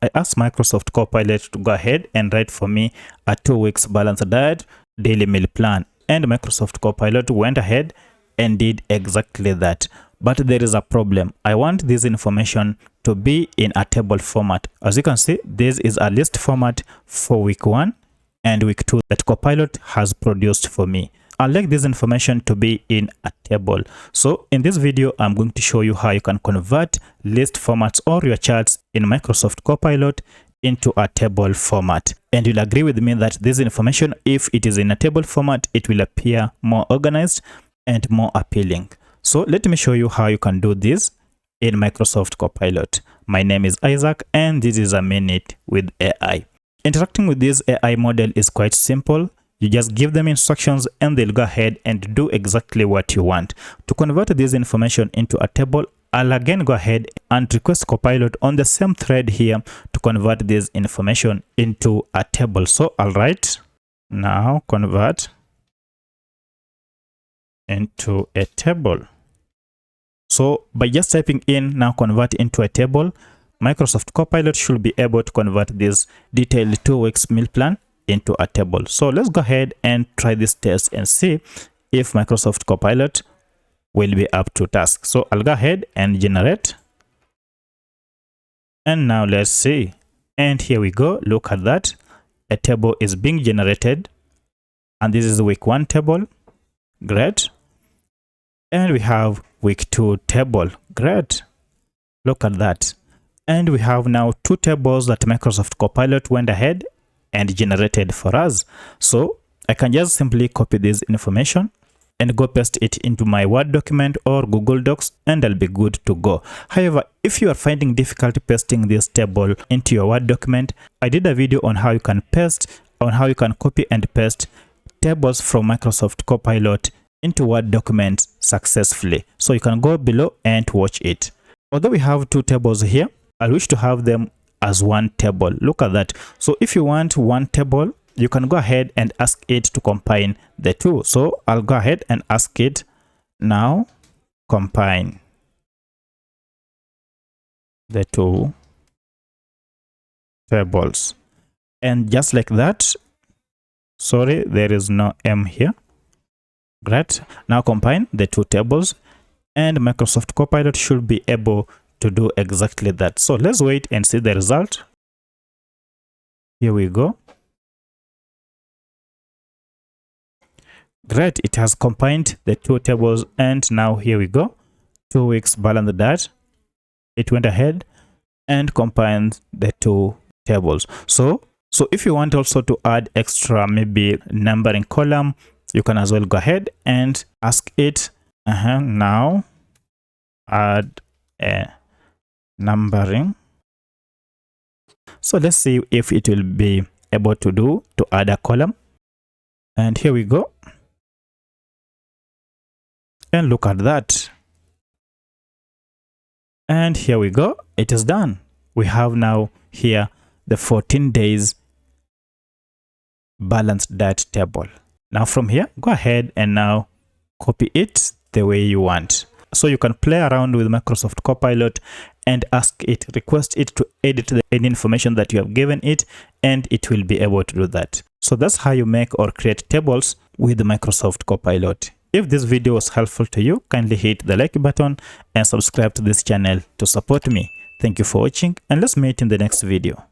I asked Microsoft Copilot to go ahead and write for me a 2 weeks balanced diet daily meal plan. And Microsoft Copilot went ahead and did exactly that. But there is a problem. I want this information to be in a table format. As you can see, this is a list format for week 1 and week 2 that Copilot has produced for me. I'd like this information to be in a table. So in this video, I'm going to show you how you can convert list formats or your charts in Microsoft Copilot into a table format. And you'll agree with me that this information, if it is in a table format, it will appear more organized and more appealing. So let me show you how you can do this in Microsoft Copilot. My name is Isaac and this is a minute with AI. Interacting with this AI model is quite simple. You just give them instructions and they'll go ahead and do exactly what you want. To convert this information into a table, I'll again go ahead and request Copilot on the same thread here to convert this information into a table. So I'll write now convert into a table. So by just typing in now convert into a table, Microsoft Copilot should be able to convert this detailed 2 weeks meal plan into a table. So let's go ahead and try this test and see if Microsoft Copilot will be up to task. So I'll go ahead and generate. And now let's see. And here we go. Look at that. A table is being generated. And this is the week 1 table. Great. And we have week 2 table. Great. Look at that. And we have now 2 tables that Microsoft Copilot went ahead and generated for us. So I can just simply copy this information and go paste it into my Word document or Google Docs and I'll be good to go. However, if you are finding difficulty pasting this table into your Word document, I did a video on how you can copy and paste tables from Microsoft Copilot into Word documents successfully. So you can go below and watch it. Although we have 2 tables here, I wish to have them as one table. Look at that. So if you want one table, you can go ahead and ask it to combine the 2. So I'll go ahead and ask it now combine the 2 tables. And just like that, sorry, there is no M here. Great. Now combine the 2 tables and Microsoft Copilot should be able to do exactly that. So let's wait and see the result. Here we go. Great, it has combined the 2 tables and now here we go. 2 weeks balanced diet. It went ahead and combined the 2 tables. So if you want also to add extra maybe numbering column, you can as well go ahead and ask it now add a numbering. So let's see if it will be able to add a column. And here we go. And look at that. And here we go. It is done. We have now here the 14 days balanced diet table. Now from here, go ahead and now copy it the way you want. So you can play around with Microsoft Copilot and request it to edit any information that you have given it, and it will be able to do that. So that's how you make or create tables with Microsoft Copilot. If this video was helpful to you, kindly hit the like button and subscribe to this channel to support me. Thank you for watching and let's meet in the next video.